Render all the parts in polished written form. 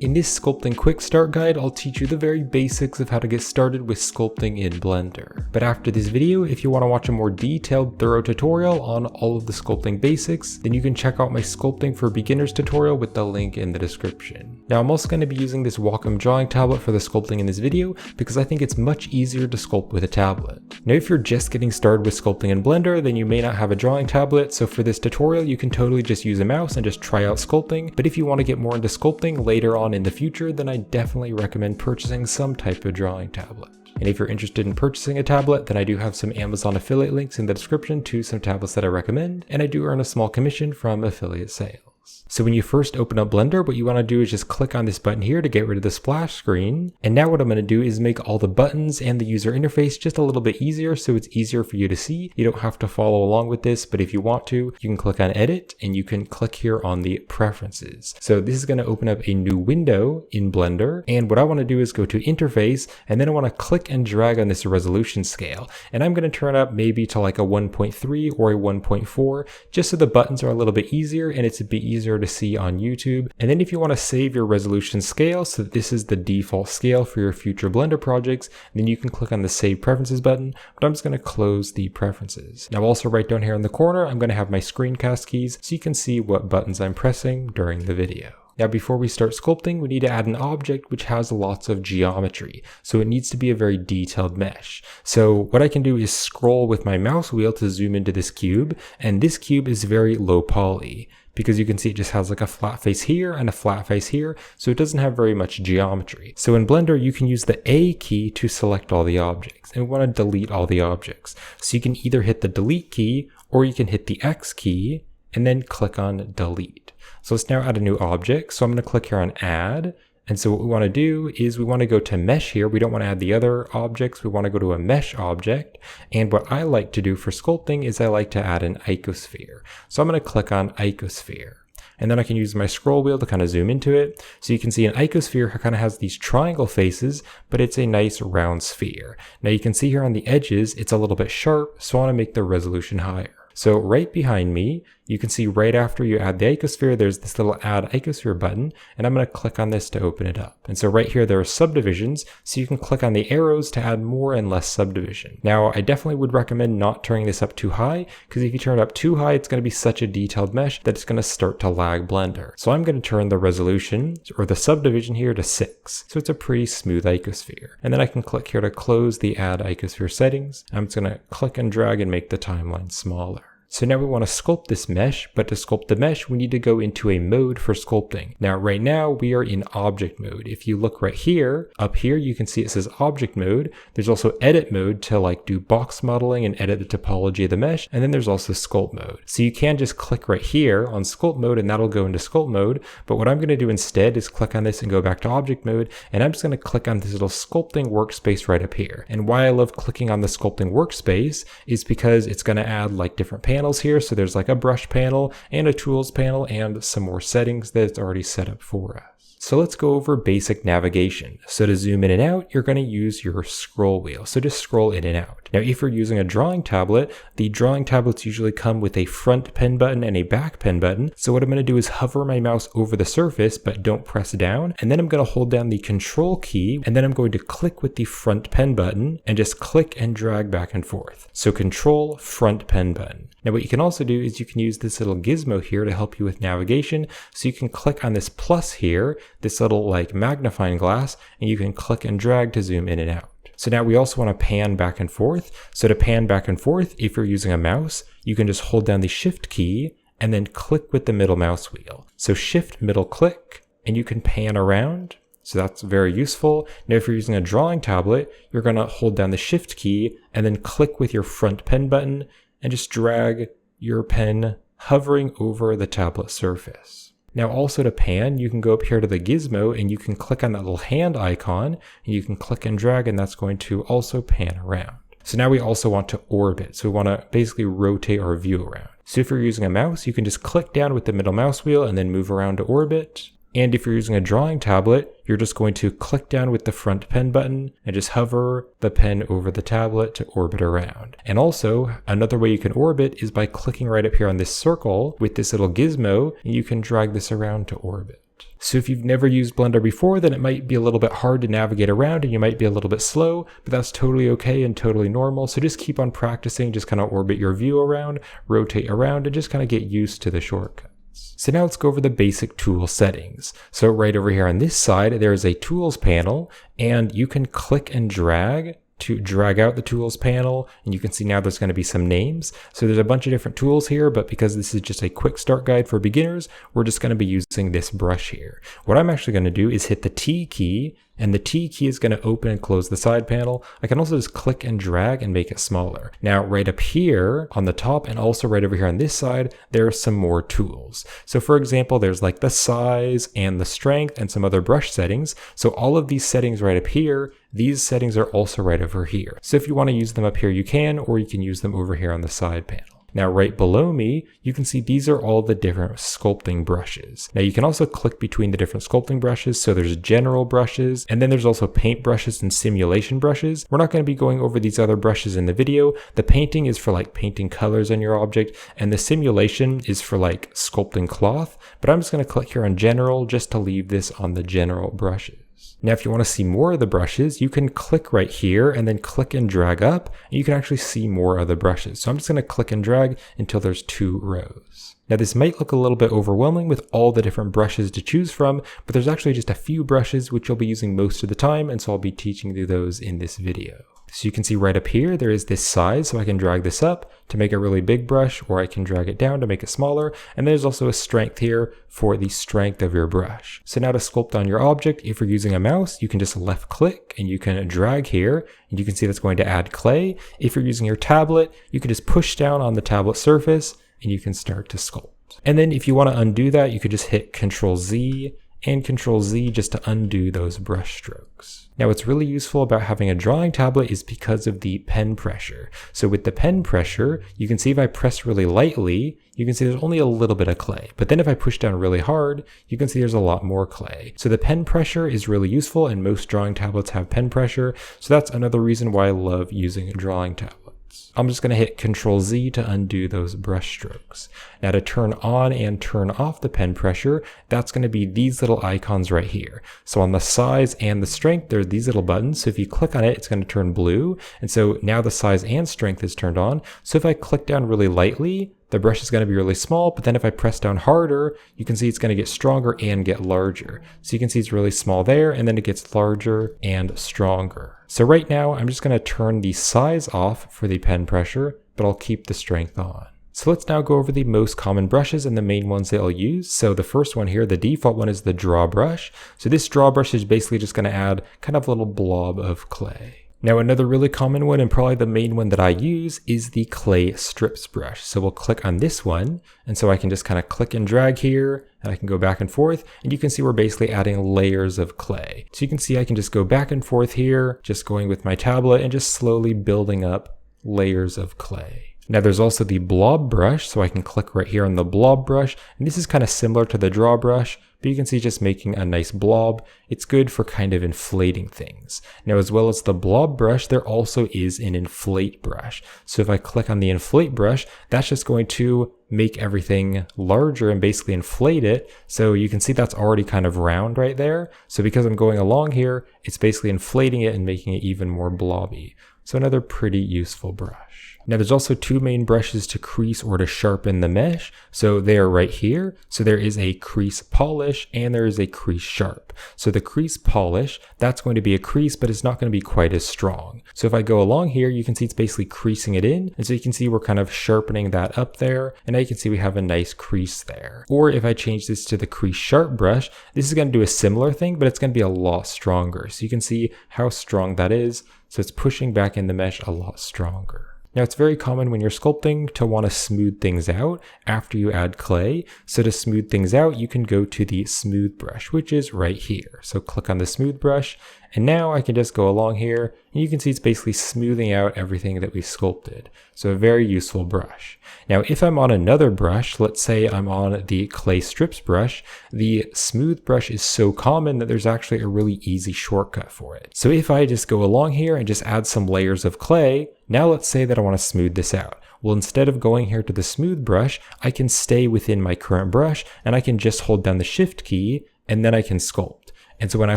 In this sculpting quick start guide, I'll teach you the very basics of how to get started with sculpting in Blender. But after this video, if you want to watch a more detailed, thorough tutorial on all of the sculpting basics, then you can check out my Sculpting for Beginners tutorial with the link in the description. Now I'm also going to be using this Wacom drawing tablet for the sculpting in this video because I think it's much easier to sculpt with a tablet. Now if you're just getting started with sculpting in Blender, then you may not have a drawing tablet, so for this tutorial you can totally just use a mouse and just try out sculpting. But if you want to get more into sculpting later on in the future, then I definitely recommend purchasing some type of drawing tablet. And if you're interested in purchasing a tablet, then I do have some Amazon affiliate links in the description to some tablets that I recommend, and I do earn a small commission from affiliate sales. So when you first open up Blender, what you want to do is just click on this button here to get rid of the splash screen. And now what I'm going to do is make all the buttons and the user interface just a little bit easier so it's easier for you to see. You don't have to follow along with this, but if you want to, you can click on edit and you can click here on the preferences. So this is going to open up a new window in Blender. And what I want to do is go to interface, and then I want to click and drag on this resolution scale. And I'm going to turn up maybe to like a 1.3 or a 1.4, just so the buttons are a little bit easier and it's a bit easier to see on YouTube. And then if you want to save your resolution scale so that this is the default scale for your future Blender projects, then you can click on the Save Preferences button, but I'm just going to close the preferences. Now also right down here in the corner, I'm going to have my screencast keys so you can see what buttons I'm pressing during the video. Now before we start sculpting, we need to add an object which has lots of geometry. So it needs to be a very detailed mesh. So what I can do is scroll with my mouse wheel to zoom into this cube, and this cube is very low poly, because you can see it just has like a flat face here and a flat face here, so it doesn't have very much geometry. So in Blender, you can use the A key to select all the objects, and we want to delete all the objects. So you can either hit the delete key, or you can hit the X key, and then click on delete. So let's now add a new object. So I'm going to click here on add. And so what we want to do is we want to go to mesh here. We don't want to add the other objects. We want to go to a mesh object. And what I like to do for sculpting is I like to add an icosphere. So I'm going to click on icosphere. And then I can use my scroll wheel to kind of zoom into it. So you can see an icosphere kind of has these triangle faces, but it's a nice round sphere. Now you can see here on the edges, it's a little bit sharp. So I want to make the resolution higher. So right behind me, you can see right after you add the icosphere, there's this little add icosphere button, and I'm going to click on this to open it up. And so right here, there are subdivisions, so you can click on the arrows to add more and less subdivision. Now, I definitely would recommend not turning this up too high, because if you turn it up too high, it's going to be such a detailed mesh that it's going to start to lag Blender. So I'm going to turn the resolution, or the subdivision here, to 6. So it's a pretty smooth icosphere. And then I can click here to close the add icosphere settings. I'm just going to click and drag and make the timeline smaller. So now we want to sculpt this mesh, but to sculpt the mesh, we need to go into a mode for sculpting. Now, right now we are in object mode. If you look right here, up here, you can see it says object mode. There's also edit mode to like do box modeling and edit the topology of the mesh. And then there's also sculpt mode. So you can just click right here on sculpt mode and that'll go into sculpt mode. But what I'm going to do instead is click on this and go back to object mode. And I'm just going to click on this little sculpting workspace right up here. And why I love clicking on the sculpting workspace is because it's going to add like different panels here. So there's like a brush panel and a tools panel and some more settings that it's already set up for us. So let's go over basic navigation. So to zoom in and out, you're going to use your scroll wheel. So just scroll in and out. Now, if you're using a drawing tablet, the drawing tablets usually come with a front pen button and a back pen button. So what I'm going to do is hover my mouse over the surface, but don't press down. And then I'm going to hold down the control key, and then I'm going to click with the front pen button and just click and drag back and forth. So control front pen button. Now, what you can also do is you can use this little gizmo here to help you with navigation. So you can click on this plus here, this little like magnifying glass, and you can click and drag to zoom in and out. So now we also want to pan back and forth. So to pan back and forth, if you're using a mouse, you can just hold down the shift key and then click with the middle mouse wheel. So shift middle click, and you can pan around. So that's very useful. Now, if you're using a drawing tablet, you're going to hold down the shift key and then click with your front pen button and just drag your pen hovering over the tablet surface. Now also to pan, you can go up here to the gizmo and you can click on that little hand icon and you can click and drag, and that's going to also pan around. So now we also want to orbit. So we want to basically rotate our view around. So if you're using a mouse, you can just click down with the middle mouse wheel and then move around to orbit. And if you're using a drawing tablet, you're just going to click down with the front pen button and just hover the pen over the tablet to orbit around. And also, another way you can orbit is by clicking right up here on this circle with this little gizmo, and you can drag this around to orbit. So if you've never used Blender before, then it might be a little bit hard to navigate around and you might be a little bit slow, but that's totally okay and totally normal. So just keep on practicing, just kind of orbit your view around, rotate around, and just kind of get used to the shortcuts. So now let's go over the basic tool settings. So right over here on this side, there is a tools panel, and you can click and drag to drag out the tools panel, and you can see now there's going to be some names. So there's a bunch of different tools here, but because this is just a quick start guide for beginners, we're just going to be using this brush here. What I'm actually going to do is hit the T key, and the T key is going to open and close the side panel. I can also just click and drag and make it smaller. Now right up here on the top and also right over here on this side, there are some more tools. So for example, there's like the size and the strength and some other brush settings. So all of these settings right up here, these settings are also right over here. So if you want to use them up here, you can, or you can use them over here on the side panel. Now right below me, you can see these are all the different sculpting brushes. Now you can also click between the different sculpting brushes. So there's general brushes, and then there's also paint brushes and simulation brushes. We're not going to be going over these other brushes in the video. The painting is for like painting colors on your object, and the simulation is for like sculpting cloth. But I'm just going to click here on general just to leave this on the general brushes. Now, if you want to see more of the brushes, you can click right here and then click and drag up, and you can actually see more of the brushes. So I'm just going to click and drag until there's 2 rows. Now this might look a little bit overwhelming with all the different brushes to choose from, but there's actually just a few brushes which you'll be using most of the time, and so I'll be teaching you those in this video. So you can see right up here, there is this size, so I can drag this up to make a really big brush, or I can drag it down to make it smaller. And there's also a strength here for the strength of your brush. So now to sculpt on your object, if you're using a mouse, you can just left click and you can drag here, and you can see that's going to add clay. If you're using your tablet, you can just push down on the tablet surface and you can start to sculpt. And then if you want to undo that, you could just hit Ctrl Z and Ctrl Z just to undo those brush strokes. Now what's really useful about having a drawing tablet is because of the pen pressure. So with the pen pressure, you can see if I press really lightly, you can see there's only a little bit of clay. But then if I push down really hard, you can see there's a lot more clay. So the pen pressure is really useful, and most drawing tablets have pen pressure. So that's another reason why I love using a drawing tablet. I'm just going to hit Ctrl Z to undo those brush strokes. Now to turn on and turn off the pen pressure, that's going to be these little icons right here. So on the size and the strength, there's these little buttons. So if you click on it, it's going to turn blue. And so now the size and strength is turned on. So if I click down really lightly, the brush is going to be really small, but then if I press down harder, you can see it's going to get stronger and get larger. So you can see it's really small there, and then it gets larger and stronger. So right now, I'm just going to turn the size off for the pen pressure, but I'll keep the strength on. So let's now go over the most common brushes and the main ones that I'll use. So the first one here, the default one, is the draw brush. So this draw brush is basically just going to add kind of a little blob of clay. Now another really common one, and probably the main one that I use, is the clay strips brush. So we'll click on this one, and so I can just kind of click and drag here, and I can go back and forth, and you can see we're basically adding layers of clay. So you can see I can just go back and forth here, just going with my tablet and just slowly building up layers of clay. Now there's also the blob brush, so I can click right here on the blob brush, and this is kind of similar to the draw brush, but you can see just making a nice blob. It's good for kind of inflating things. Now as well as the blob brush, there also is an inflate brush. So if I click on the inflate brush, that's just going to make everything larger and basically inflate it. So you can see that's already kind of round right there. So because I'm going along here, it's basically inflating it and making it even more blobby. So another pretty useful brush. Now there's also 2 main brushes to crease or to sharpen the mesh. So they are right here. So there is a crease polish and there is a crease sharp. So the crease polish, that's going to be a crease, but it's not going to be quite as strong. So if I go along here, you can see it's basically creasing it in. And so you can see we're kind of sharpening that up there. And now you can see we have a nice crease there. Or if I change this to the crease sharp brush, this is going to do a similar thing, but it's going to be a lot stronger. So you can see how strong that is. So it's pushing back in the mesh a lot stronger. Now it's very common when you're sculpting to want to smooth things out after you add clay. So to smooth things out, you can go to the smooth brush, which is right here. So click on the smooth brush, and now I can just go along here, and you can see it's basically smoothing out everything that we sculpted. So a very useful brush. Now if I'm on another brush, let's say I'm on the clay strips brush, the smooth brush is so common that there's actually a really easy shortcut for it. So if I just go along here and just add some layers of clay, now let's say that I want to smooth this out. Well, instead of going here to the smooth brush, I can stay within my current brush, and I can just hold down the shift key and then I can sculpt. And so when I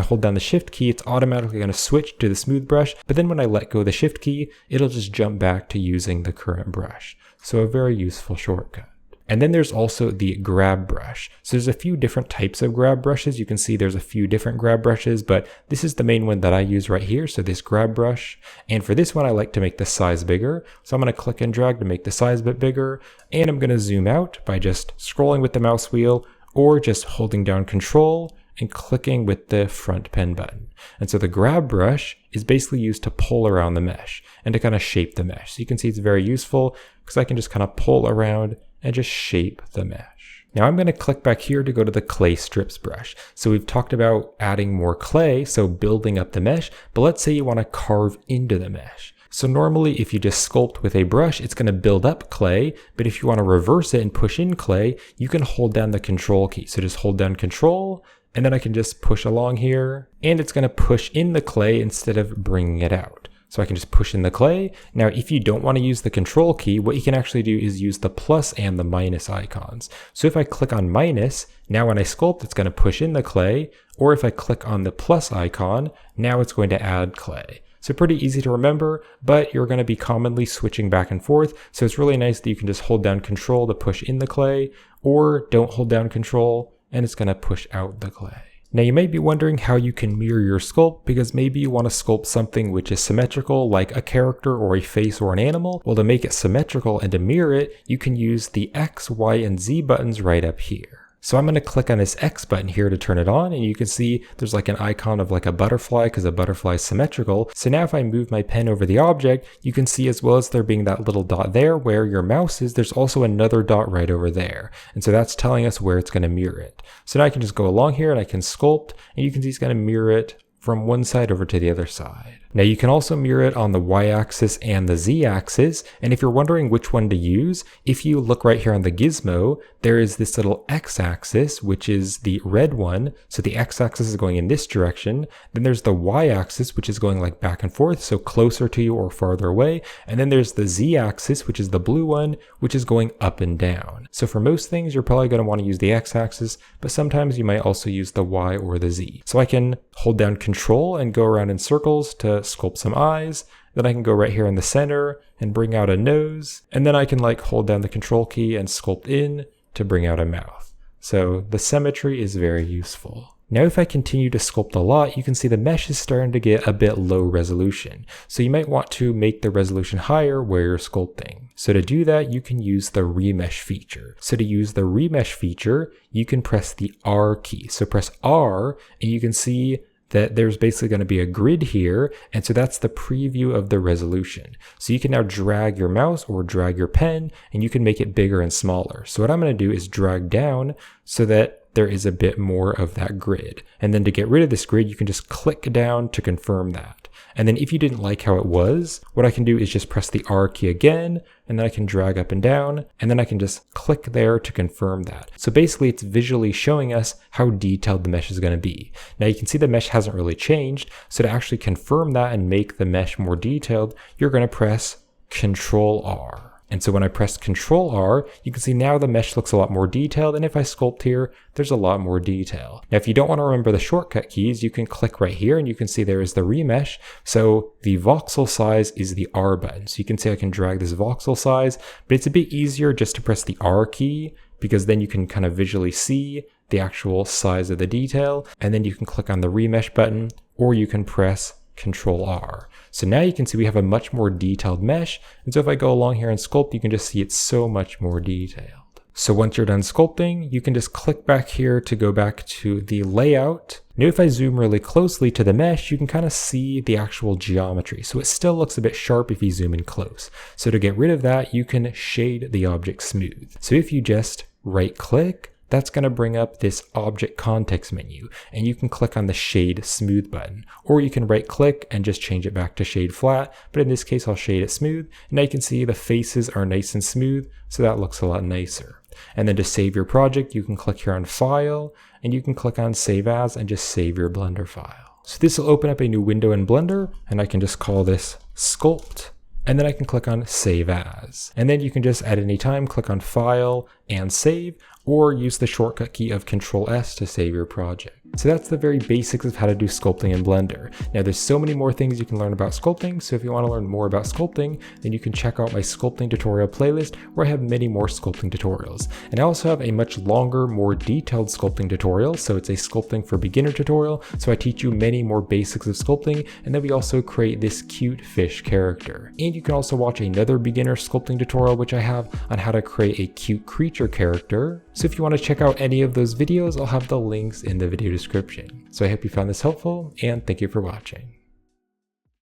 hold down the shift key, it's automatically going to switch to the smooth brush, but then when I let go of the shift key, it'll just jump back to using the current brush. So a very useful shortcut. And then there's also the grab brush. So there's a few different types of grab brushes. You can see there's a few different grab brushes, but this is the main one that I use right here. So this grab brush. And for this one, I like to make the size bigger. So I'm going to click and drag to make the size a bit bigger. And I'm going to zoom out by just scrolling with the mouse wheel or just holding down Control and clicking with the front pen button. And so the grab brush is basically used to pull around the mesh and to kind of shape the mesh. So you can see it's very useful because I can just kind of pull around and just shape the mesh. Now I'm going to click back here to go to the clay strips brush. So we've talked about adding more clay, so building up the mesh, but let's say you want to carve into the mesh. So normally if you just sculpt with a brush, it's going to build up clay, but if you want to reverse it and push in clay, you can hold down the Control key. So just hold down Control, and then I can just push along here, and it's going to push in the clay instead of bringing it out. So I can just push in the clay. Now, if you don't want to use the Control key, what you can actually do is use the plus and the minus icons. So if I click on minus, now when I sculpt, it's going to push in the clay. Or if I click on the plus icon, now it's going to add clay. So pretty easy to remember, but you're going to be commonly switching back and forth. So it's really nice that you can just hold down Control to push in the clay, or don't hold down Control, and it's going to push out the clay. Now you might be wondering how you can mirror your sculpt, because maybe you want to sculpt something which is symmetrical, like a character or a face or an animal. Well, to make it symmetrical and to mirror it, you can use the X, Y, and Z buttons right up here. So I'm going to click on this X button here to turn it on, and you can see there's like an icon of like a butterfly because a butterfly is symmetrical. So now if I move my pen over the object, you can see as well as there being that little dot there where your mouse is, there's also another dot right over there. And so that's telling us where it's going to mirror it. So now I can just go along here and I can sculpt, and you can see it's going to mirror it from one side over to the other side. Now you can also mirror it on the y-axis and the z-axis, and if you're wondering which one to use, if you look right here on the gizmo, there is this little x-axis, which is the red one, so the x-axis is going in this direction, then there's the y-axis, which is going like back and forth, so closer to you or farther away, and then there's the z-axis, which is the blue one, which is going up and down. So for most things, you're probably going to want to use the x-axis, but sometimes you might also use the y or the z. So I can hold down Control and go around in circles to sculpt some eyes. Then I can go right here in the center and bring out a nose. And then I can like hold down the Control key and sculpt in to bring out a mouth. So the symmetry is very useful. Now if I continue to sculpt a lot, you can see the mesh is starting to get a bit low resolution. So you might want to make the resolution higher where you're sculpting. So to do that, you can use the Remesh feature. So to use the Remesh feature, you can press the R key. So press R and you can see that there's basically going to be a grid here, and so that's the preview of the resolution. So you can now drag your mouse or drag your pen, and you can make it bigger and smaller. So what I'm going to do is drag down so that there is a bit more of that grid. And then to get rid of this grid, you can just click down to confirm that. And then if you didn't like how it was, what I can do is just press the R key again, and then I can drag up and down, and then I can just click there to confirm that. So basically it's visually showing us how detailed the mesh is going to be. Now you can see the mesh hasn't really changed, so to actually confirm that and make the mesh more detailed, you're going to press Control R. And so when I press Control R, you can see now the mesh looks a lot more detailed, and if I sculpt here, there's a lot more detail. Now if you don't want to remember the shortcut keys, you can click right here and you can see there is the remesh. So the voxel size is the R button. So you can see I can drag this voxel size, but it's a bit easier just to press the R key, because then you can kind of visually see the actual size of the detail, and then you can click on the remesh button, or you can press Control R. So now you can see we have a much more detailed mesh, and so if I go along here and sculpt, you can just see it's so much more detailed. So once you're done sculpting, you can just click back here to go back to the layout. Now if I zoom really closely to the mesh, you can kind of see the actual geometry. So it still looks a bit sharp if you zoom in close. So to get rid of that, you can shade the object smooth. So if you just right click, that's going to bring up this object context menu, and you can click on the shade smooth button, or you can right click and just change it back to shade flat, but in this case I'll shade it smooth, and now you can see the faces are nice and smooth, so that looks a lot nicer. And then to save your project, you can click here on File, and you can click on Save As and just save your Blender file. So this will open up a new window in Blender, and I can just call this Sculpt. And then I can click on Save As. And then you can just at any time click on File and save, or use the shortcut key of Control S to save your project. So that's the very basics of how to do sculpting in Blender. Now there's so many more things you can learn about sculpting, so if you want to learn more about sculpting, then you can check out my sculpting tutorial playlist where I have many more sculpting tutorials. And I also have a much longer, more detailed sculpting tutorial, so it's a sculpting for beginner tutorial, so I teach you many more basics of sculpting, and then we also create this cute fish character. And you can also watch another beginner sculpting tutorial which I have on how to create a cute creature character. So if you want to check out any of those videos, I'll have the links in the video description. So I hope you found this helpful, and thank you for watching.